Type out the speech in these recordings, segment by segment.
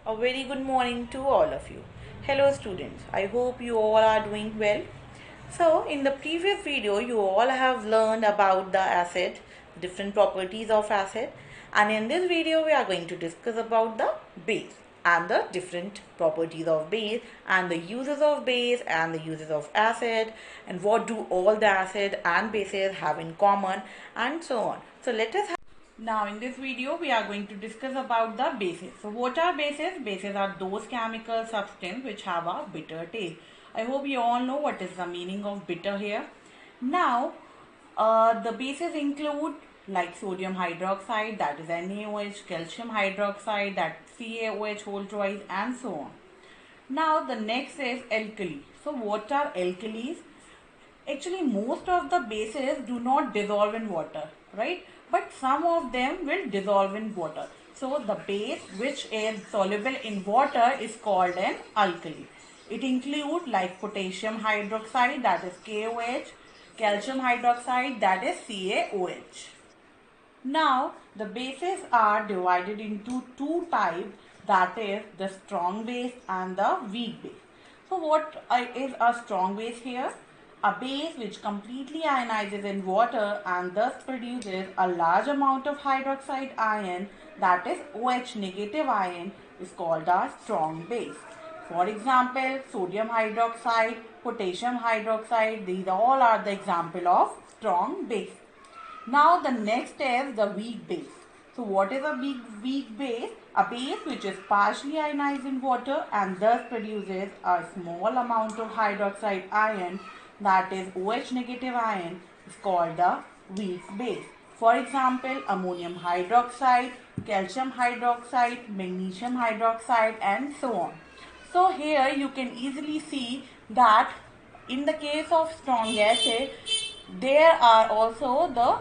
A very good morning to all of you. Hello students, I hope you all are doing well. So in the previous video you all have learned about the acid, different properties of acid, and in this video we are going to discuss about the base and the different properties of base and the uses of base and the uses of acid and what do all the acid and bases have in common and so on. So let us now in this video we are going to discuss about the bases. So what are bases? Bases are those chemical substances which have a bitter taste. I hope you all know what is the meaning of bitter here. Now the bases include like sodium hydroxide, that is NaOH, calcium hydroxide, that CaOH whole twice, and so on. Now the next is alkali. So what are alkalis? Actually most of the bases do not dissolve in water, right? But some of them will dissolve in water. So the base which is soluble in water is called an alkali. It includes like potassium hydroxide, that is KOH, calcium hydroxide, that is CaOH. Now the bases are divided into two types, that is the strong base and the weak base. So what is a strong base here? A base which completely ionizes in water and thus produces a large amount of hydroxide ion, that is OH negative ion, is called a strong base. For example, sodium hydroxide, potassium hydroxide, these all are the example of strong base. Now the next is the weak base. So what is a weak base? A base which is partially ionized in water and thus produces a small amount of hydroxide ion, that is OH negative ion, is called the weak base. For example, ammonium hydroxide, calcium hydroxide, magnesium hydroxide, and so on. So here you can easily see that in the case of strong acid, there are also the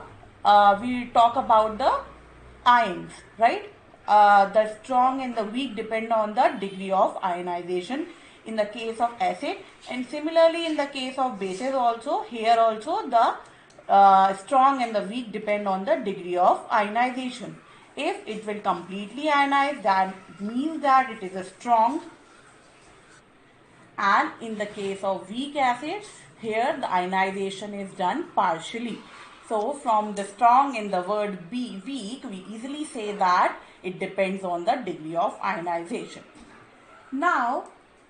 we talk about the ions, right? The strong and the weak depend on the degree of ionization in the case of acid, and similarly in the case of bases also, here also the strong and the weak depend on the degree of ionization. If it will completely ionize, that means that it is a strong, and in the case of weak acids, here the ionization is done partially. So from the strong in the word be weak, we easily say that it depends on the degree of ionization. Now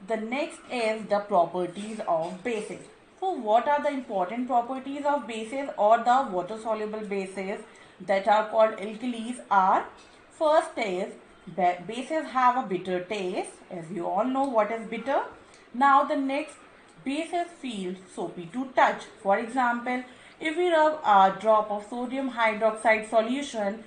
the next is the properties of bases. So what are the important properties of bases or the water soluble bases that are called alkalis are? First is bases have a bitter taste, as you all know what is bitter. Now the next, bases feel soapy to touch. For example, if we rub a drop of sodium hydroxide solution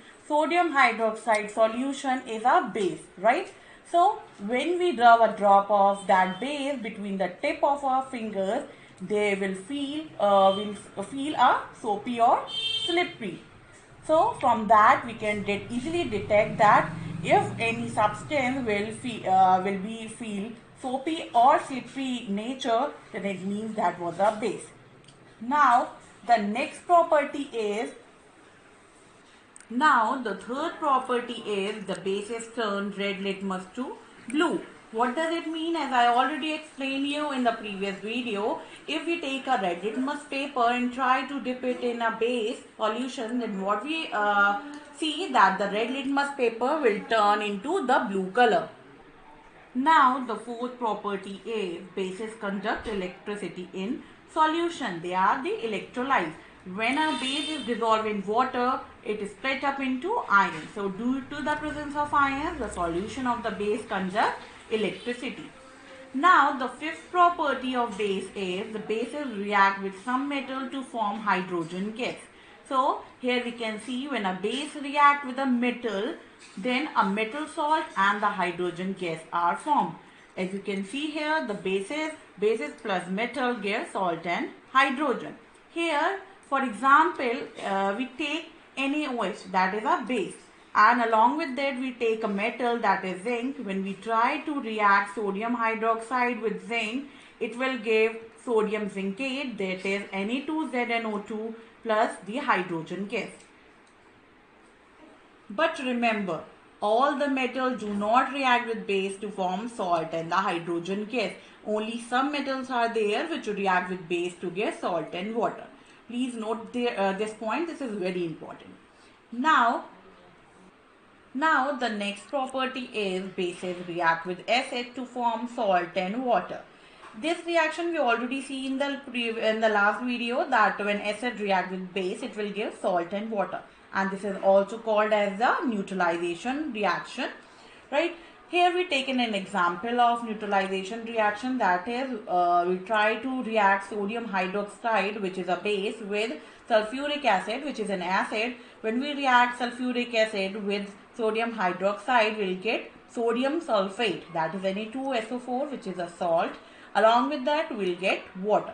is a base, right? So when we rub a drop of that base between the tip of our fingers, they will feel a soapy or slippery. So from that we can easily detect that if any substance will be feel soapy or slippery nature, then it means that was a base. Now the next property is, now the third property is the bases turn red litmus to blue. What does it mean? As I already explained you in the previous video, if we take a red litmus paper and try to dip it in a base solution, then what we see that the red litmus paper will turn into the blue color. Now the fourth property is bases conduct electricity in solution. They are the electrolytes. When a base is dissolved in water, it is split up into ions. So due to the presence of ions, the solution of the base conducts electricity. Now the fifth property of base is the bases react with some metal to form hydrogen gas. So here we can see when a base react with a metal, then a metal salt and the hydrogen gas are formed. As you can see here, the bases plus metal give salt and hydrogen. Here, for example, we take NaOH, that is a base, and along with that we take a metal, that is zinc. When we try to react sodium hydroxide with zinc, it will give sodium zincate, that is Na2ZnO2 plus the hydrogen gas. But remember, All the metals do not react with base to form salt and the hydrogen gas. Only some metals are there which react with base to get salt and water. Please note this point. This is very important. Now, the next property is bases react with acid to form salt and water. This reaction we already see in the last video, that when acid react with base, it will give salt and water, and this is also called as the neutralization reaction, right? Here we taken an example of neutralization reaction, that is we try to react sodium hydroxide, which is a base, with sulfuric acid, which is an acid. When we react sulfuric acid with sodium hydroxide, we'll get sodium sulfate, that is Na2SO4, which is a salt. Along with that, we'll get water.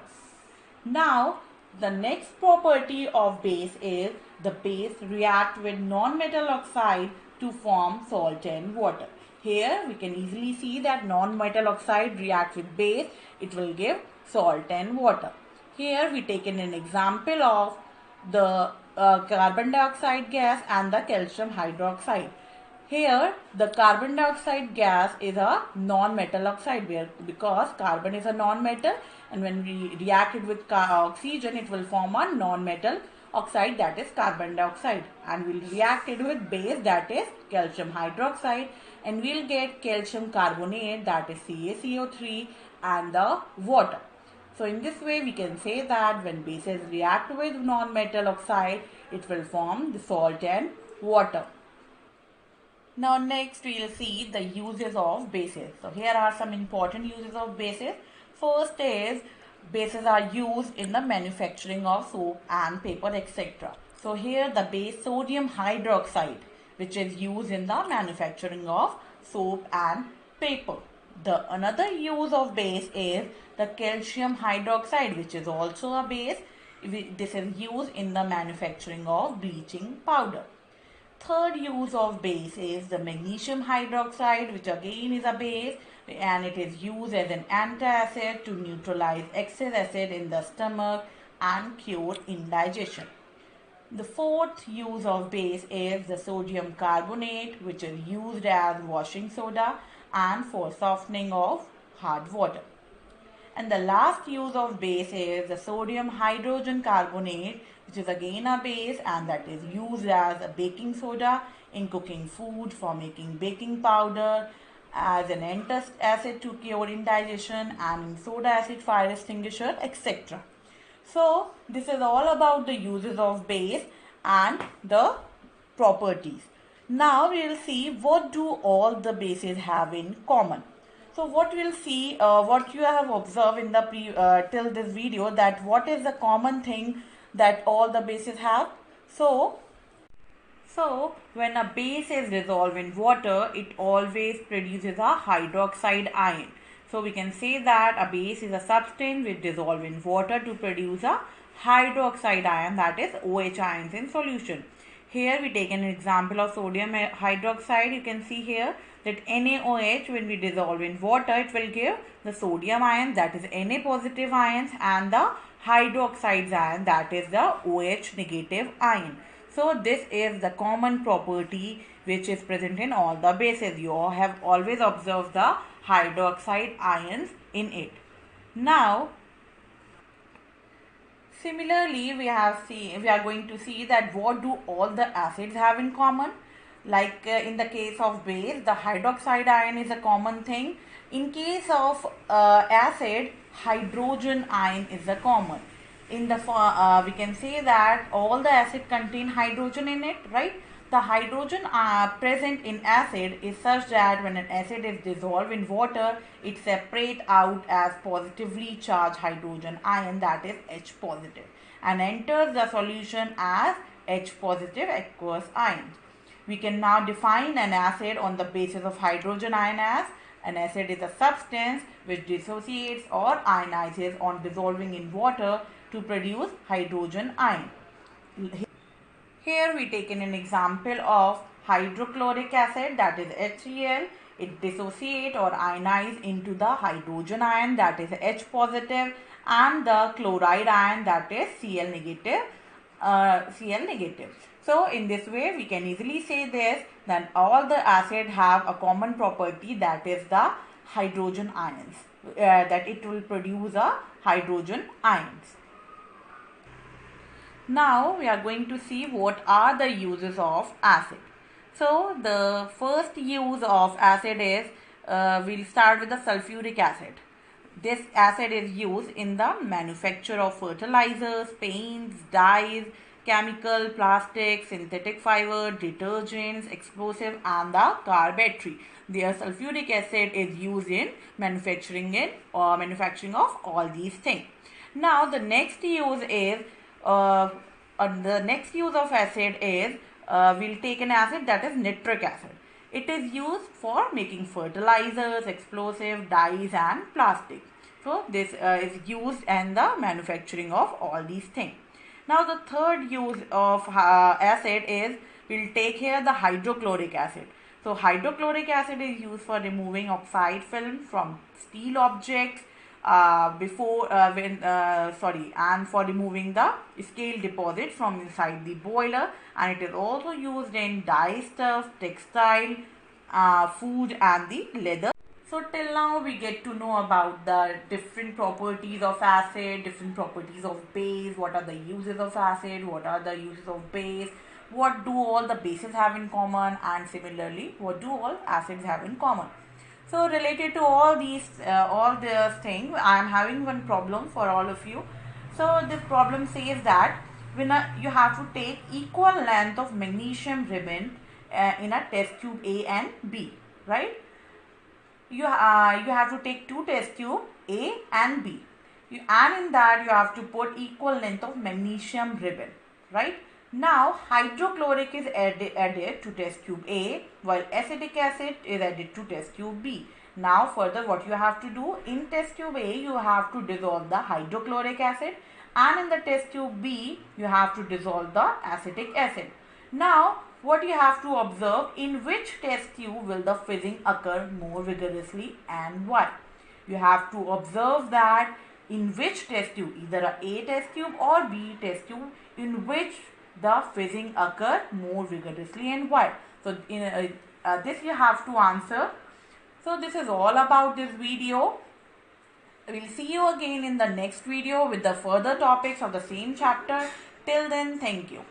Now, the next property of base is the base react with non-metal oxide to form salt and water. Here we can easily see that non-metal oxide react with base, it will give salt and water. Here we taken an example of the carbon dioxide gas and the calcium hydroxide. Here the carbon dioxide gas is a non-metal oxide, because carbon is a non-metal, and when we react it with oxygen, it will form a non-metal oxide, that is carbon dioxide, and we'll react it with base, that is calcium hydroxide, and we'll get calcium carbonate, that is CaCO3, and the water. So in this way we can say that when bases react with non-metal oxide, it will form the salt and water. Now next we will see the uses of bases. So here are some important uses of bases. First is bases are used in the manufacturing of soap and paper, etc. So here the base sodium hydroxide, which is used in the manufacturing of soap and paper. The another use of base is the calcium hydroxide, which is also a base. This is used in the manufacturing of bleaching powder. Third use of base is the magnesium hydroxide, which again is a base, and it is used as an antacid to neutralize excess acid in the stomach and cure indigestion. The fourth use of base is the sodium carbonate, which is used as washing soda and for softening of hard water. And the last use of base is the sodium hydrogen carbonate, which is again a base, and that is used as a baking soda in cooking food, for making baking powder, as an antacid to cure indigestion, and in soda acid fire extinguisher, etc. So this is all about the uses of base and the properties. Now we will see what do all the bases have in common. So what we'll see, what you have observed in the till this video, that what is the common thing that all the bases have. So when a base is dissolved in water, it always produces a hydroxide ion. So we can say that a base is a substance which dissolves in water to produce a hydroxide ion, that is OH ions in solution. Here we take an example of sodium hydroxide. You can see here that NaOH, when we dissolve in water, it will give the sodium ion, that is Na positive ions, and the hydroxide ion, that is the OH negative ion. So this is the common property which is present in all the bases. You all have always observed the hydroxide ions in it. Now similarly, we are going to see that what do all the acids have in common. Like in the case of base, the hydroxide ion is a common thing. In case of acid, hydrogen ion is a common. In the we can say that all the acid contain hydrogen in it, right? The hydrogen present in acid is such that when an acid is dissolved in water, it separates out as positively charged hydrogen ion, that is H positive, and enters the solution as H positive aqueous ions. We can now define an acid on the basis of hydrogen ion as an acid is a substance which dissociates or ionizes on dissolving in water to produce hydrogen ion. Here we taken an example of hydrochloric acid, that is HCl. It dissociate or ionize into the hydrogen ion, that is H positive, and the chloride ion, that is Cl negative. So in this way we can easily say this, then all the acid have a common property, that is the hydrogen ions, that it will produce a hydrogen ions. Now we are going to see what are the uses of acid. So the first use of acid is, we'll start with the sulfuric acid. This acid is used in the manufacture of fertilizers, paints, dyes, chemical, plastic, synthetic fiber, detergents, explosive and the car battery. The sulfuric acid is used in manufacturing of all these things. Now the next use is of acid is, we'll take an acid, that is nitric acid. It is used for making fertilizers, explosive, dyes and plastic. So this is used in the manufacturing of all these things. Now the third use of acid is, we'll take here the hydrochloric acid. So hydrochloric acid is used for removing oxide film from steel objects, and for removing the scale deposits from inside the boiler, and it is also used in dye stuff, textile, food and the leather. So till now we get to know about the different properties of acid, different properties of base, what are the uses of acid, what are the uses of base, what do all the bases have in common, and similarly what do all acids have in common. So related to all these things, I am having one problem for all of you. So this problem says that you have to take equal length of magnesium ribbon in a test tube A and B, right? You have to take two test tube A and B, and in that you have to put equal length of magnesium ribbon, right? Now hydrochloric is added to test tube A, while acetic acid is added to test tube B. Now further what you have to do, in test tube A you have to dissolve the hydrochloric acid, and in the test tube B you have to dissolve the acetic acid. Now what you have to observe, in which test tube will the fizzing occur more vigorously and why. You have to observe that in which test tube, either A test tube or B test tube, in which the fizzing occur more vigorously and why. So in this you have to answer. So this is all about this video. We'll see you again in the next video with the further topics of the same chapter. Till then, thank you.